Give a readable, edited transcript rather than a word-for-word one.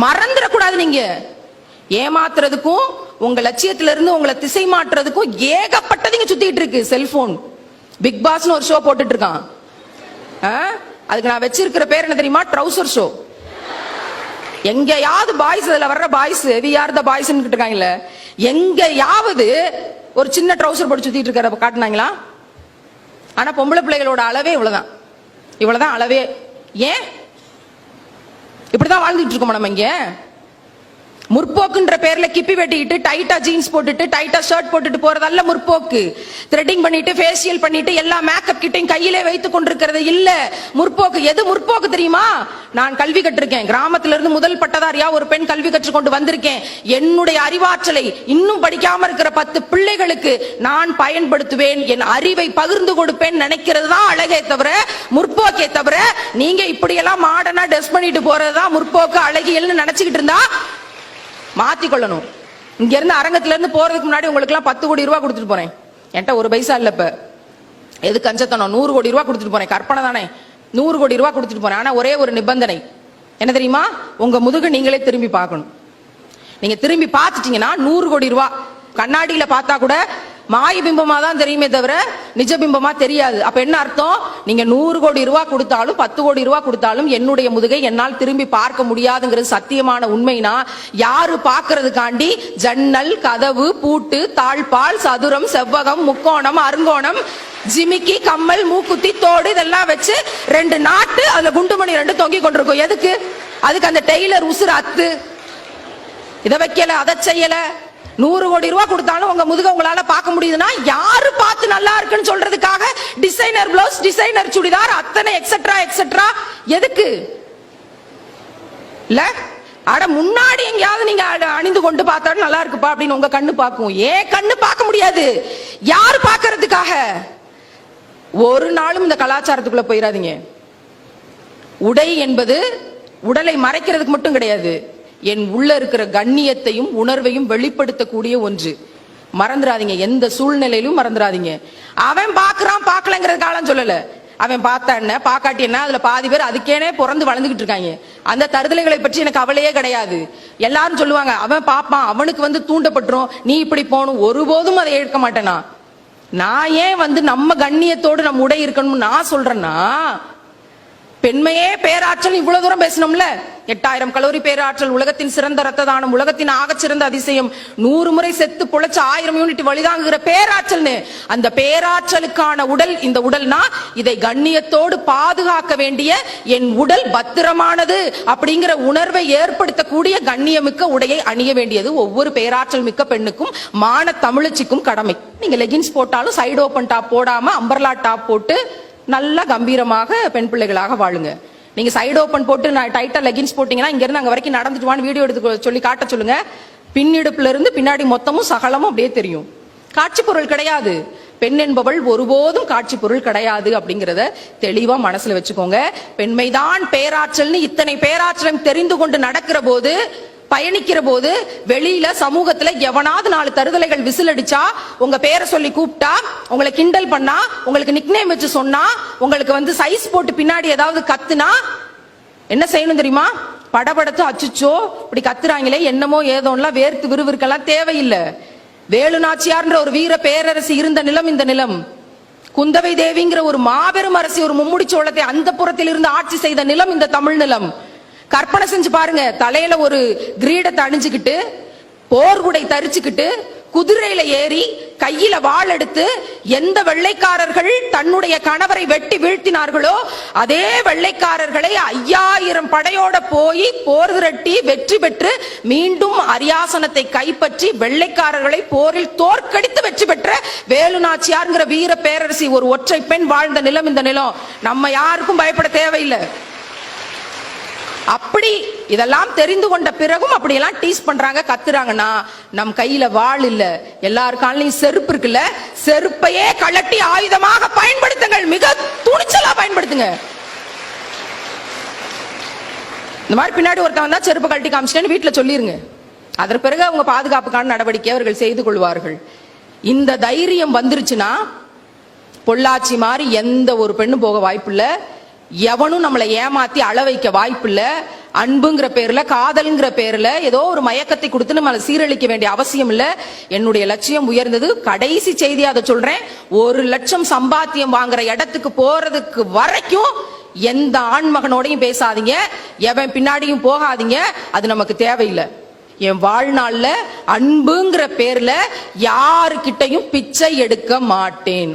மறந்துடக்கூடாது. நீங்க ஏமாத்துறதுக்கும் உங்க லட்சியத்துல இருந்து உங்களை திசை மாற்றுறதுக்கும் ஏகப்பட்டதுங்க சுத்திட்டு இருக்கு. செல்போன் பிக் பாஸ்னு ஒரு ஷோ போட்டுட்டு இருக்கான். அதுக்கு நான் வச்சிருக்கிற பேர் என்ன தெரியுமா? Trouser show. எங்கயாவது பாய்ஸ், அதுல வர்ற பாய்ஸ் யார் தான் பாய்ஸ் இருக்காங்கல்ல, எங்கயாவது ஒரு சின்ன ட்ரவுசர் போட்டு சுத்திட்டு இருக்கிற காட்டினாங்களா? ஆனா பொம்பளை பிள்ளைகளோட அளவே இவ்வளவுதான், இவ்வளவுதான் அளவே. ஏன் இப்படிதான் வாழ்ந்துட்டு இருக்கோம் நம்ம? இங்க முற்போக்குன்ற பேர்ல கிப்பி வெட்டிட்டு டைட்டா ஜீன்ஸ் போட்டுட்டு டைட்டா ஷர்ட் போட்டுட்டு போறதல்ல முற்போக்கு. த்ரெட்டிங் பண்ணிட்டு ஃபேஷியல் பண்ணிட்டு எல்லா மேக்கப் கிட்டையும் கையிலே வைத்துக் கொண்டிருக்கிறது இல்ல முற்போக்கு. எது முற்போக்கு தெரியுமா? நான் கல்வி கற்றிருக்கேன். கிராமத்துல இருந்து முதல் பட்டதாரியா ஒரு பெண் கல்வி கற்றுக்கொண்டு வந்திருக்கேன். என்னுடைய அறிவாற்றலை இன்னும் படிக்காம இருக்கிற 10 பிள்ளைகளுக்கு நான் பயன்படுத்துவேன், என் அறிவை பகிர்ந்து கொடுப்பேன் நினைக்கிறது தான் அழகே தவிர முற்போக்கே தவிர, நீங்க இப்படி எல்லாம் மாடர்னா ட்ரெஸ் பண்ணிட்டு போறதுதான் முற்போக்கு அழகியல்னு நினைச்சுக்கிட்டு இருந்தா மாத்திக்கொள்ளணும். இங்க இருந்து அரங்கத்துல இருந்து போறதுக்கு முன்னாடி உங்களுக்கு எல்லாம் 10 கோடி ரூபாய் கொடுத்துட்டு போறேன். என்கிட்ட ஒரு பைசா இல்ல. இப்ப எது கஞ்சத்தனம்? 100 கோடி ரூபாய் கொடுத்துட்டு போறேன். கற்பனை தானே, 100 கோடி ரூபாய் கொடுத்துட்டு போறேன். ஆனா ஒரே ஒரு நிபந்தனை என்ன தெரியுமா? உங்க முதுகு நீங்களே திரும்பி பார்க்கணும். நீங்க திரும்பி பார்த்துட்டீங்கன்னா 100 கோடி ரூபாய் கண்ணாடியில பார்த்தா கூட மாய பிம்பமா தான் தெரியுமே தவிர நிஜ பிம்பமா தெரியாது. அப்ப என்ன அர்த்தம்? நீங்க 100 கோடி ரூபாய் கொடுத்தாலும் 10 கோடி ரூபாய் கொடுத்தாலும் என்னுடைய முதுகை என்னால் திரும்பி பார்க்க முடியாதுங்கிறது சத்தியமான உண்மைனா, யாரு பாக்குறதுக்காண்டி ஜன்னல், கதவு, பூட்டு, தாழ்பால், சதுரம், செவ்வகம், முக்கோணம், அருங்கோணம், ஜிமிக்கி, கம்மல், மூக்குத்தி, தோடு இதெல்லாம் வச்சு 2 நாட்டு அதுல குண்டுமணி 2 தொங்கி கொண்டிருக்கும். எதுக்கு? அதுக்கு அந்த டெய்லர் உசுறு அத்து. இதை வைக்கல, அதை செய்யல. 100 கோடி ரூபாய் கொடுத்தாலும் உங்க முதுக உங்களால பார்க்க முடியுதுன்னா யாரு பார்த்து நல்லா இருக்குன்னு சொல்றதுக்காக டிசைனர் பிளவுஸ், டிசைனர் சுடிதார், அத்தனை எக்ஸெட்ரா எக்ஸெட்ரா எதுக்கு? இல்ல அட முன்னாடி எங்கயாவது நீங்க அணிந்து கொண்டு பார்த்தாலும் நல்லா இருக்குப்பா அப்படின்னு உங்க கண்ணு பார்க்கும். ஏன் கண்ணு பார்க்க முடியாது? யாரு பார்க்கறதுக்காக? ஒரு நாளும் இந்த கலாச்சாரத்துக்குள்ள போயிடாதீங்க. உடை என்பது உடலை மறைக்கிறதுக்கு மட்டும் கிடையாது, என் உள்ள இருக்கிற கண்ணியத்தையும் உணர்வையும் வெளிப்படுத்தக்கூடிய ஒன்று. மறந்துடாதீங்க, எந்த சூழ்நிலையிலும் மறந்துடாதீங்க. அவன் பாக்குறான் பார்க்கலங்கிற காலம் சொல்லல. அவன் பார்த்தா என்ன, பாக்காட்டி என்ன, அதுல பாதி பேர் அதுக்கேனே பிறந்து வளர்ந்துகிட்டு இருக்காங்க. அந்த தருதலைகளை பற்றி எனக்கு கவலையே கிடையாது. எல்லாரும் சொல்லுவாங்க அவன் பாப்பான், அவனுக்கு தூண்டப்பட்டுரும், நீ இப்படி போகணும். ஒருபோதும் அதை ஏற்க மாட்டேனா. நான் ஏன் நம்ம கண்ணியத்தோடு நம்ம உடை இருக்கணும்னு நான் சொல்றேன்னா, பெண்மையே பேராற்றல் இவ்வளவு தூரம் பேசணும்ல. 8000 கலோரி பேராற்றல், உலகத்தின் சிறந்த ரத்த தானம், உலகத்தின் ஆக சிறந்த அதிசயம், 100 முறை செத்து பொழைச்ச 1000 யூனிட் வழிதாங்குகிற பேராற்றல். அந்த பேராற்றலுக்கான உடல் இந்த உடல்னா, இதை கண்ணியத்தோடு பாதுகாக்க வேண்டிய என் உடல் பத்திரமானது அப்படிங்கிற உணர்வை ஏற்படுத்தக்கூடிய கண்ணியமிக்க உடையை அணிய வேண்டியது ஒவ்வொரு பேராற்றல் மிக்க பெண்ணுக்கும் மான தமிழச்சிக்கும் கடமை. நீங்க லெகின்ஸ் போட்டாலும் சைடு ஓபன் டாப் போடாம அம்பர்லா டாப் போட்டு நல்ல கம்பீரமாக பெண் பிள்ளைகளாக வாழுங்க. நீங்க சைடு ஓபன் போட்டு டைட்டா லெகின்ஸ் போட்டீங்கன்னா இங்க இருந்து அங்க வரைக்கும் நடந்துட்டு வான்னு வீடியோ எடுத்து சொல்லி காட்ட சொல்லுங்க. பின்னிடுப்புல இருந்து பின்னாடி மொத்தமும் சகலமும் அப்படியே தெரியும். காட்சி பொருள் கிடையாது. பெண் என்பவள் ஒருபோதும் காட்சி பொருள் கிடையாது அப்படிங்கறத தெளிவா மனசுல வச்சுக்கோங்க. பெண்மைதான் பேராற்றல்னு இத்தனை பேராற்றலும் தெரிந்து கொண்டு நடக்கிற போது, பயணிக்கிற போது, வெளியில சமூகத்துல எவனாவது 4 தருதலைகள் விசில் அடிச்சா, உங்க பேரை சொல்லி கூப்பிட்டா, உங்களை கிண்டல் பண்ணா, உங்களுக்கு நிக்நேம் வச்சு சொன்னா, உங்களுக்கு சைஸ் போட்டு பின்னாடி ஏதாவது கத்துனா என்ன செய்யணும் தெரியுமா? படபடத்து அச்சுச்சோ இப்படி கத்துறாங்களே என்னமோ ஏதோலாம் வேர்த்து விறுவிறுக்கெல்லாம் தேவையில்லை. வேலு நாச்சியார்ன்ற ஒரு வீர பேரரசி இருந்த நிலம் இந்த நிலம். குந்தவை தேவிங்கிற ஒரு மாபெரும் அரசி ஒரு மும்முடி சோளத்தை அந்த புறத்தில் இருந்து ஆட்சி செய்த நிலம் இந்த தமிழ் நிலம். கற்பனை செஞ்சு பாருங்க, தலையில ஒரு கிரீடத்தை அணிஞ்சுக்கிட்டு, போர்குடை தரிச்சுக்கிட்டு, குதிரையில ஏறி, கையில வாள் எடுத்து, எந்த வெள்ளைக்காரர்கள் தன்னுடைய கணவரை வெட்டி வீழ்த்தினார்களோ அதே வெள்ளைக்காரர்களை 5000 படையோட போய் போர் திரட்டி வெற்றி பெற்று மீண்டும் அரியாசனத்தை கைப்பற்றி வெள்ளைக்காரர்களை போரில் தோற்கடித்து வெற்றி பெற்ற வேலு நாச்சியார்ங்கிற வீர பேரரசி ஒரு ஒற்றை பெண் வாழ்ந்த நிலம் இந்த நிலம். நம்ம யாருக்கும் பயப்பட தேவையில்லை. அப்படி இதெல்லாம் தெரிந்து கொண்ட பிறகும் அப்படி எல்லாம் டீஸ் பண்றாங்க, கத்துறாங்கன்னா, நம் கையில வாள் இல்ல, எல்லார் காலையும் செருப்பு இருக்குல்ல, செருப்பையே கழட்டி ஆயுதமாக பயன்படுத்துங்கள். மிக துணிச்சலா பயன்படுத்துங்க. இந்த மாதிரி பின்னாடி ஒருத்தன் வந்தா செருப்பு கழட்டி காமிச்சிட்டேன்னு வீட்டுல சொல்லிருங்க. அதற்கு பிறகு அவங்க பாதுகாப்புக்கான நடவடிக்கை அவர்கள் செய்து கொள்வார்கள். இந்த தைரியம் வந்துருச்சுன்னா பொள்ளாச்சி மாதிரி எந்த ஒரு பெண்ணும் போக வாய்ப்பு இல்ல. எவனும் நம்மளை ஏமாத்தி அள வைக்க வாய்ப்பு இல்ல. அன்புங்கிற பேர்ல, காதல்ங்கிற பேர்ல ஏதோ ஒரு மயக்கத்தை கொடுத்து நம்ம சீரழிக்க வேண்டிய அவசியம் இல்ல. என்னுடைய லட்சியம் உயர்ந்தது. கடைசி செய்தியா அதை சொல்றேன். 1 லட்சம் சம்பாத்தியம் வாங்குற இடத்துக்கு போறதுக்கு வரைக்கும் எந்த ஆண்மகனோடையும் பேசாதீங்க, எவன் பின்னாடியும் போகாதீங்க. அது நமக்கு தேவையில்லை. என் வாழ்நாள்ல அன்புங்கிற பேர்ல யாருக்கிட்டையும் பிச்சை எடுக்க மாட்டேன்.